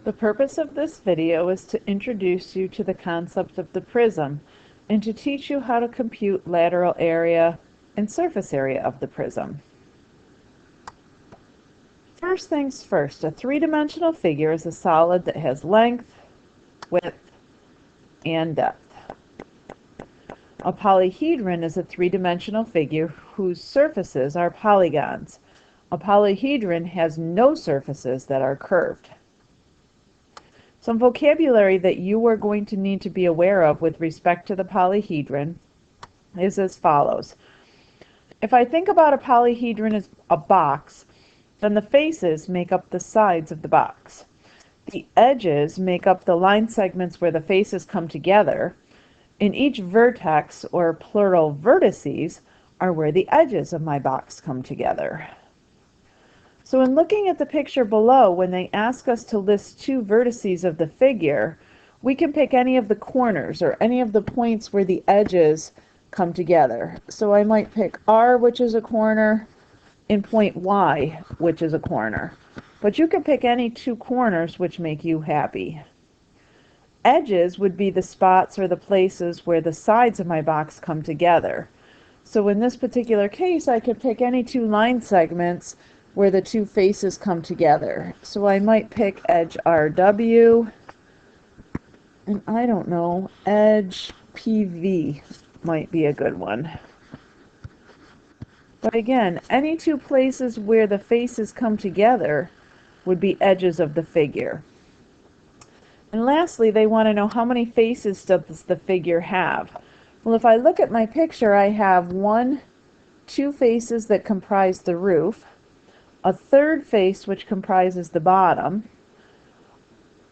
The purpose of this video is to introduce you to the concept of the prism and to teach you how to compute lateral area and surface area of the prism. First things first, a three-dimensional figure is a solid that has length, width, and depth. A polyhedron is a three-dimensional figure whose surfaces are polygons. A polyhedron has no surfaces that are curved. Some vocabulary that you are going to need to be aware of with respect to the polyhedron is as follows. If I think about a polyhedron as a box, then the faces make up the sides of the box. The edges make up the line segments where the faces come together, and each vertex, or plural vertices, are where the edges of my box come together. So in looking at the picture below, when they ask us to list two vertices of the figure, we can pick any of the corners or any of the points where the edges come together. So I might pick R, which is a corner, and point Y, which is a corner. But you can pick any two corners which make you happy. Edges would be the spots or the places where the sides of my box come together. So in this particular case, I could pick any two line segments where the two faces come together. So I might pick edge RW, and I don't know, edge PV might be a good one. But again, any two places where the faces come together would be edges of the figure. And lastly, they want to know how many faces does the figure have. Well, if I look at my picture, I have two faces that comprise the roof, a third face which comprises the bottom,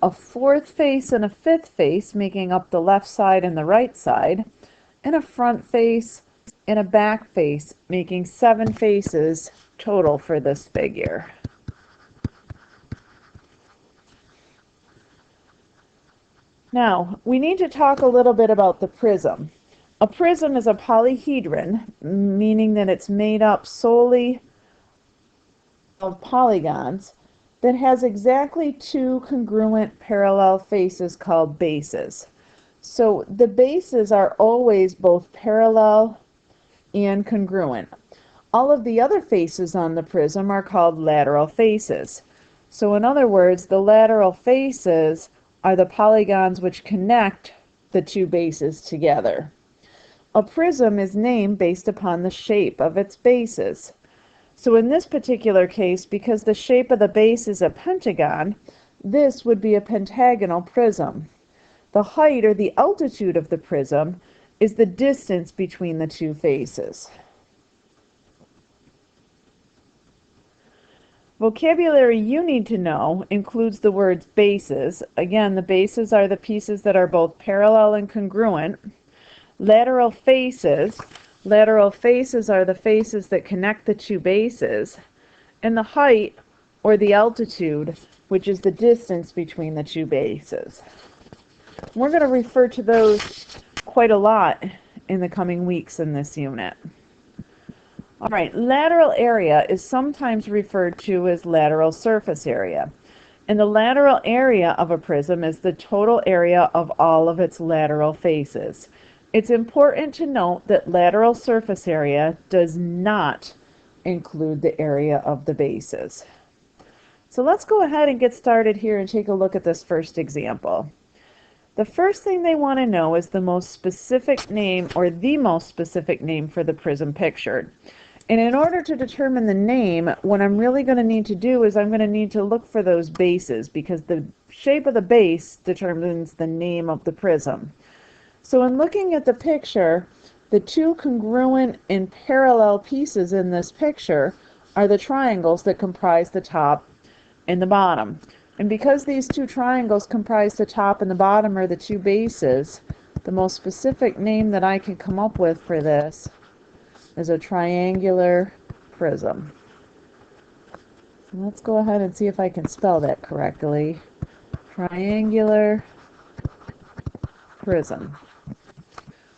a fourth face and a fifth face making up the left side and the right side, and a front face and a back face making 7 faces total for this figure. Now, we need to talk a little bit about the prism. A prism is a polyhedron, meaning that it's made up solely of polygons that has exactly two congruent parallel faces called bases. So the bases are always both parallel and congruent. All of the other faces on the prism are called lateral faces. So in other words, the lateral faces are the polygons which connect the two bases together. A prism is named based upon the shape of its bases. So in this particular case, because the shape of the base is a pentagon, this would be a pentagonal prism. The height or the altitude of the prism is the distance between the two faces. Vocabulary you need to know includes the words bases. Again, the bases are the pieces that are both parallel and congruent. Lateral faces. Lateral faces are the faces that connect the two bases. And the height, or the altitude, which is the distance between the two bases. We're going to refer to those quite a lot in the coming weeks in this unit. All right, lateral area is sometimes referred to as lateral surface area. And the lateral area of a prism is the total area of all of its lateral faces. It's important to note that lateral surface area does not include the area of the bases. So let's go ahead and get started here and take a look at this first example. The first thing they want to know is the most specific name or the most specific name for the prism pictured. And in order to determine the name, what I'm really going to need to do is I'm going to need to look for those bases because the shape of the base determines the name of the prism. So in looking at the picture, the two congruent and parallel pieces in this picture are the triangles that comprise the top and the bottom. And because these two triangles comprise the top and the bottom are the two bases, the most specific name that I can come up with for this is a triangular prism. Let's go ahead and see if I can spell that correctly. Triangular prism.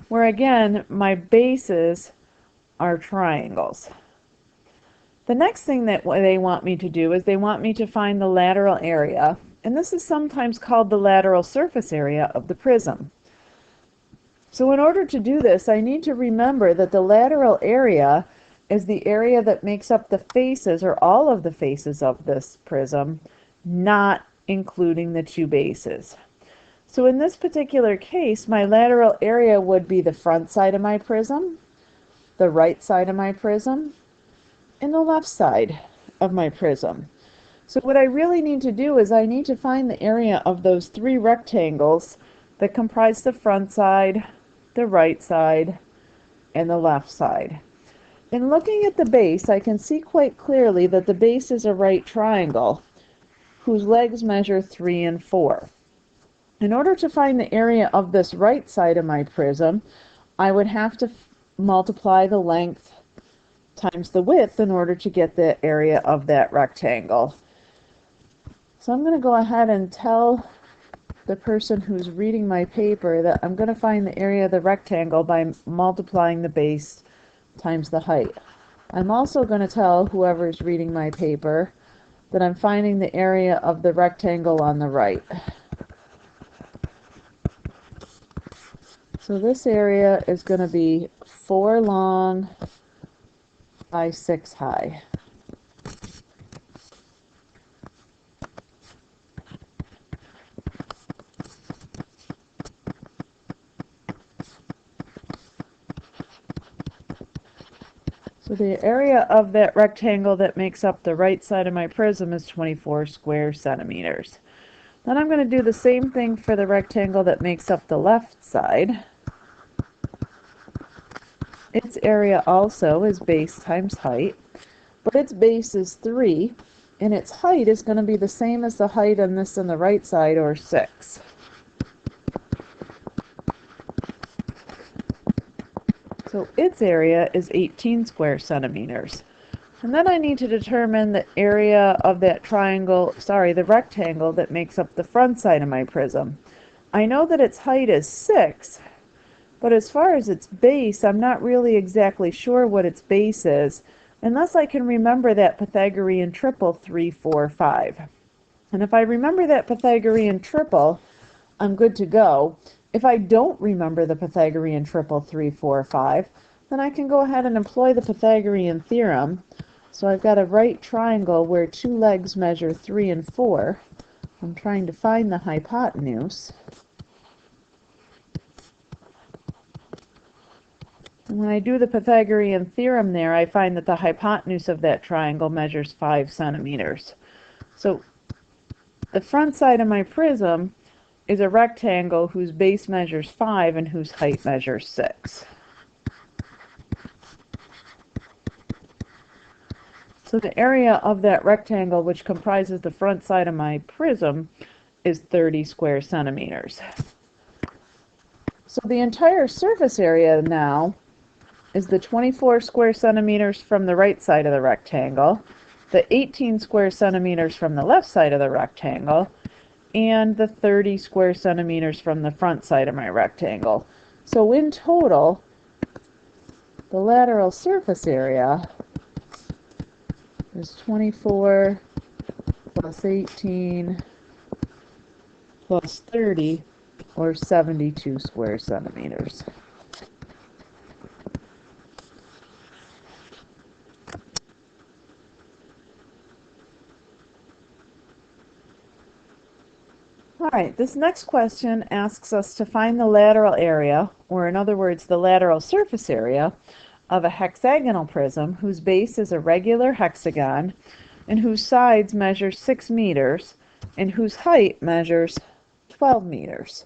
Where again, my bases are triangles. The next thing that they want me to do is they want me to find the lateral area and this is sometimes called the lateral surface area of the prism. So in order to do this, I need to remember that the lateral area is the area that makes up the faces, or all of the faces of this prism, not including the two bases. So in this particular case, my lateral area would be the front side of my prism, the right side of my prism, and the left side of my prism. So what I really need to do is I need to find the area of those three rectangles that comprise the front side, the right side, and the left side. In looking at the base, I can see quite clearly that the base is a right triangle whose legs measure 3 and 4. In order to find the area of this right side of my prism, I would have to multiply the length times the width in order to get the area of that rectangle. So I'm going to go ahead and tell the person who's reading my paper that I'm going to find the area of the rectangle by multiplying the base times the height. I'm also going to tell whoever's reading my paper that I'm finding the area of the rectangle on the right. So this area is going to be 4 long by 6 high. So the area of that rectangle that makes up the right side of my prism is 24 square centimeters. Then I'm going to do the same thing for the rectangle that makes up the left side. Its area also is base times height, but its base is 3, and its height is going to be the same as the height on this on the right side, or 6. So its area is 18 square centimeters. And then I need to determine the area of that the rectangle that makes up the front side of my prism. I know that its height is 6, but as far as its base, I'm not really exactly sure what its base is, unless I can remember that Pythagorean triple 3, 4, 5. And if I remember that Pythagorean triple, I'm good to go. If I don't remember the Pythagorean triple 3, 4, 5, then I can go ahead and employ the Pythagorean theorem. So I've got a right triangle where two legs measure 3 and 4. I'm trying to find the hypotenuse. And when I do the Pythagorean theorem there, I find that the hypotenuse of that triangle measures 5 centimeters. So the front side of my prism is a rectangle whose base measures 5 and whose height measures 6. So the area of that rectangle, which comprises the front side of my prism, is 30 square centimeters. So the entire surface area now is the 24 square centimeters from the right side of the rectangle, the 18 square centimeters from the left side of the rectangle, and the 30 square centimeters from the front side of my rectangle. So in total, the lateral surface area is 24 plus 18 plus 30, or 72 square centimeters. All right, this next question asks us to find the lateral area, or in other words, the lateral surface area, of a hexagonal prism whose base is a regular hexagon and whose sides measure 6 meters and whose height measures 12 meters.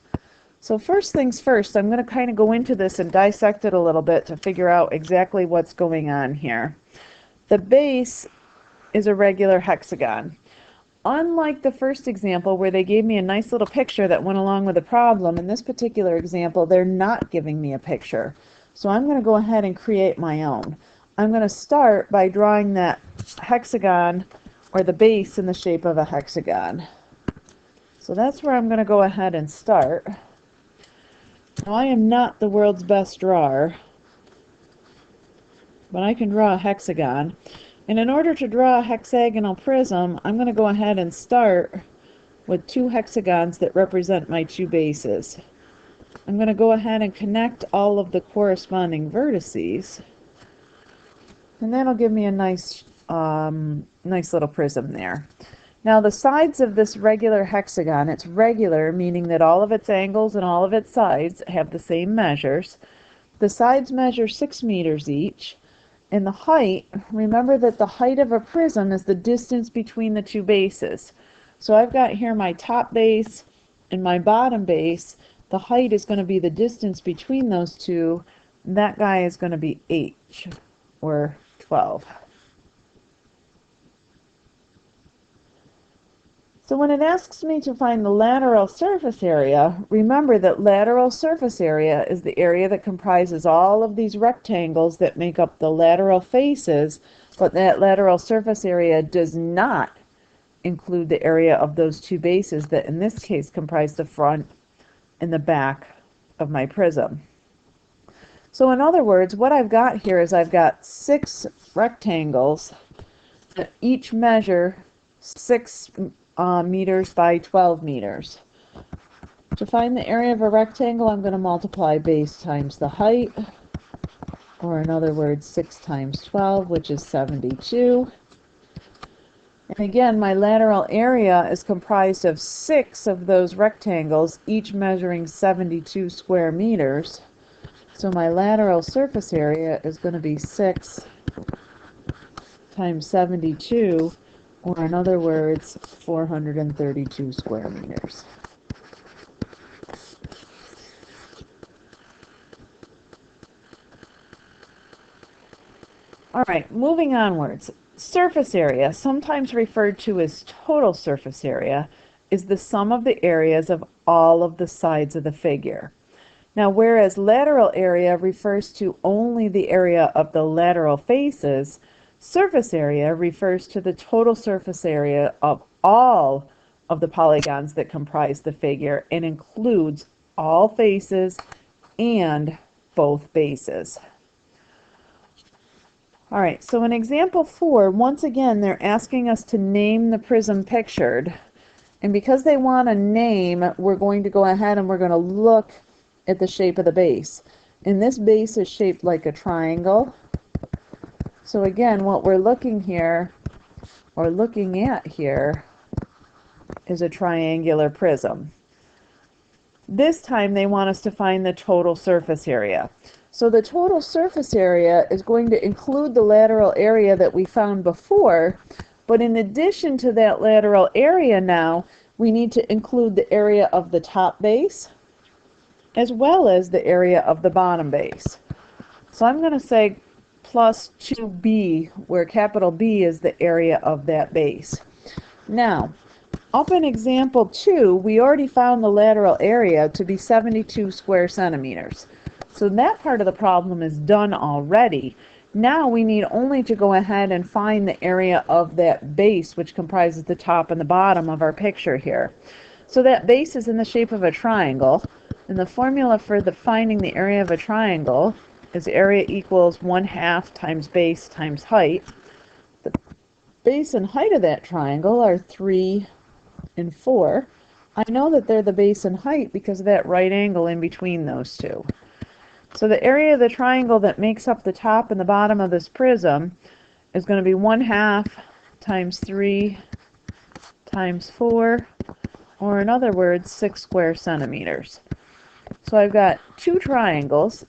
So first things first, I'm going to kind of go into this and dissect it a little bit to figure out exactly what's going on here. The base is a regular hexagon. Unlike the first example where they gave me a nice little picture that went along with the problem, in this particular example, they're not giving me a picture. So I'm going to go ahead and create my own. I'm going to start by drawing that hexagon, or the base, in the shape of a hexagon. So that's where I'm going to go ahead and start. Now, I am not the world's best drawer, but I can draw a hexagon. And in order to draw a hexagonal prism, I'm going to go ahead and start with two hexagons that represent my two bases. I'm going to go ahead and connect all of the corresponding vertices, and that'll give me a nice little prism there. Now the sides of this regular hexagon, it's regular meaning that all of its angles and all of its sides have the same measures. The sides measure 6 meters each, and the height, remember that the height of a prism is the distance between the two bases. So I've got here my top base and my bottom base. The height is going to be the distance between those two. That guy is going to be h, or 12. So when it asks me to find the lateral surface area, remember that lateral surface area is the area that comprises all of these rectangles that make up the lateral faces, but that lateral surface area does not include the area of those two bases that in this case comprise the front and the back of my prism. So in other words, what I've got here is I've got 6 rectangles that each measure 6 meters by 12 meters. To find the area of a rectangle, I'm going to multiply base times the height, or in other words 6 times 12, which is 72. And again, my lateral area is comprised of 6 of those rectangles, each measuring 72 square meters. So my lateral surface area is going to be 6 times 72, or in other words, 432 square meters. All right, moving onwards. Surface area, sometimes referred to as total surface area, is the sum of the areas of all of the sides of the figure. Now, whereas lateral area refers to only the area of the lateral faces, surface area refers to the total surface area of all of the polygons that comprise the figure and includes all faces and both bases. All right, so in example 4, once again, they're asking us to name the prism pictured. And because they want a name, we're going to go ahead and we're going to look at the shape of the base. And this base is shaped like a triangle. So again, what we're looking at here is a triangular prism. This time they want us to find the total surface area. So the total surface area is going to include the lateral area that we found before, but in addition to that lateral area now, we need to include the area of the top base as well as the area of the bottom base. So I'm going to say plus 2b, where capital B is the area of that base. Now, up in example 2, we already found the lateral area to be 72 square centimeters. So that part of the problem is done already. Now we need only to go ahead and find the area of that base, which comprises the top and the bottom of our picture here. So that base is in the shape of a triangle, and the formula for finding the area of a triangle is area equals 1/2 times base times height. The base and height of that triangle are 3 and 4. I know that they're the base and height because of that right angle in between those two. So the area of the triangle that makes up the top and the bottom of this prism is going to be 1/2 times 3 times 4, or in other words, 6 square centimeters. So I've got 2 triangles,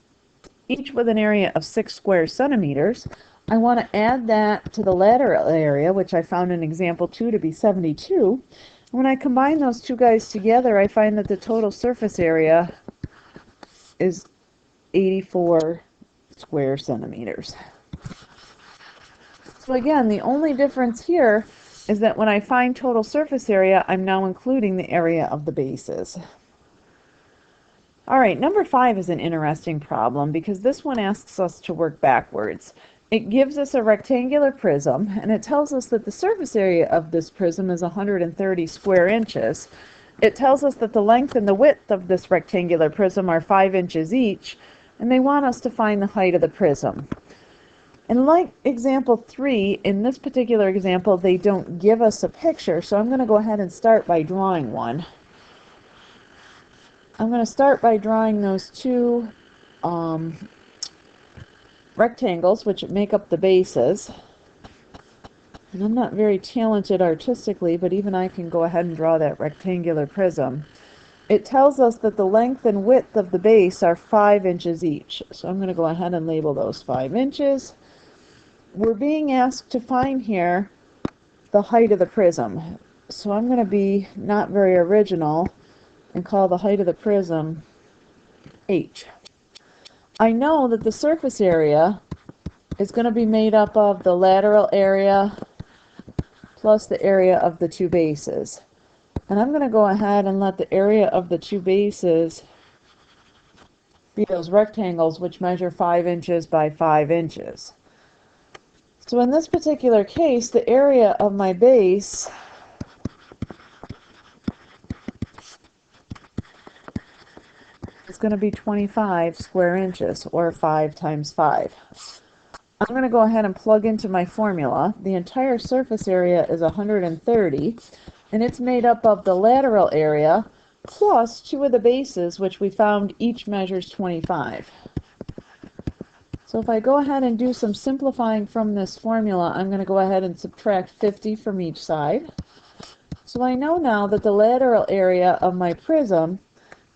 each with an area of 6 square centimeters. I want to add that to the lateral area, which I found in example 2 to be 72. When I combine those two guys together, I find that the total surface area is 84 square centimeters. So again, the only difference here is that when I find total surface area, I'm now including the area of the bases. All right, number 5 is an interesting problem because this one asks us to work backwards. It gives us a rectangular prism, and it tells us that the surface area of this prism is 130 square inches. It tells us that the length and the width of this rectangular prism are 5 inches each, and they want us to find the height of the prism. And like example 3, in this particular example, they don't give us a picture, so I'm going to go ahead and start by drawing one. I'm going to start by drawing those two rectangles, which make up the bases. And I'm not very talented artistically, but even I can go ahead and draw that rectangular prism. It tells us that the length and width of the base are 5 inches each. So I'm going to go ahead and label those 5 inches. We're being asked to find here the height of the prism. So I'm going to be not very original and call the height of the prism h. I know that the surface area is going to be made up of the lateral area plus the area of the two bases. And I'm going to go ahead and let the area of the two bases be those rectangles which measure 5 inches by 5 inches. So in this particular case, the area of my base is going to be 25 square inches, or 5 times 5. I'm going to go ahead and plug into my formula. The entire surface area is 130, and it's made up of the lateral area plus two of the bases, which we found each measures 25. So if I go ahead and do some simplifying from this formula, I'm going to go ahead and subtract 50 from each side. So I know now that the lateral area of my prism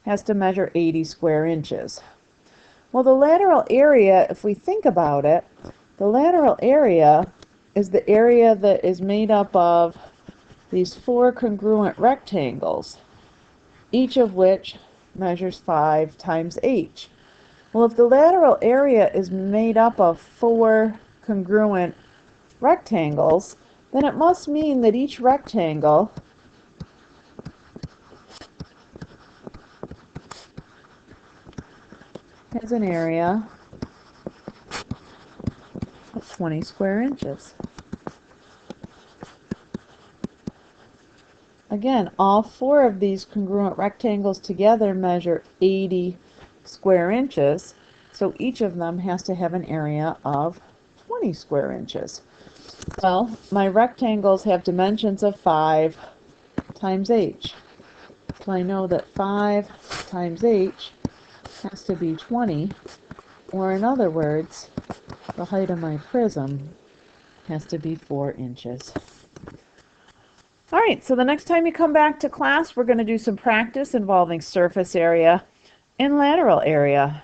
has to measure 80 square inches. Well, the lateral area, if we think about it, the lateral area is the area that is made up of these 4 congruent rectangles, each of which measures 5 times h. Well, if the lateral area is made up of 4 congruent rectangles, then it must mean that each rectangle has an area of 20 square inches. Again, all 4 of these congruent rectangles together measure 80 square inches, so each of them has to have an area of 20 square inches. Well, my rectangles have dimensions of 5 times h. So I know that 5 times h has to be 20, or in other words, the height of my prism has to be 4 inches. All right, so the next time you come back to class, we're going to do some practice involving surface area and lateral area.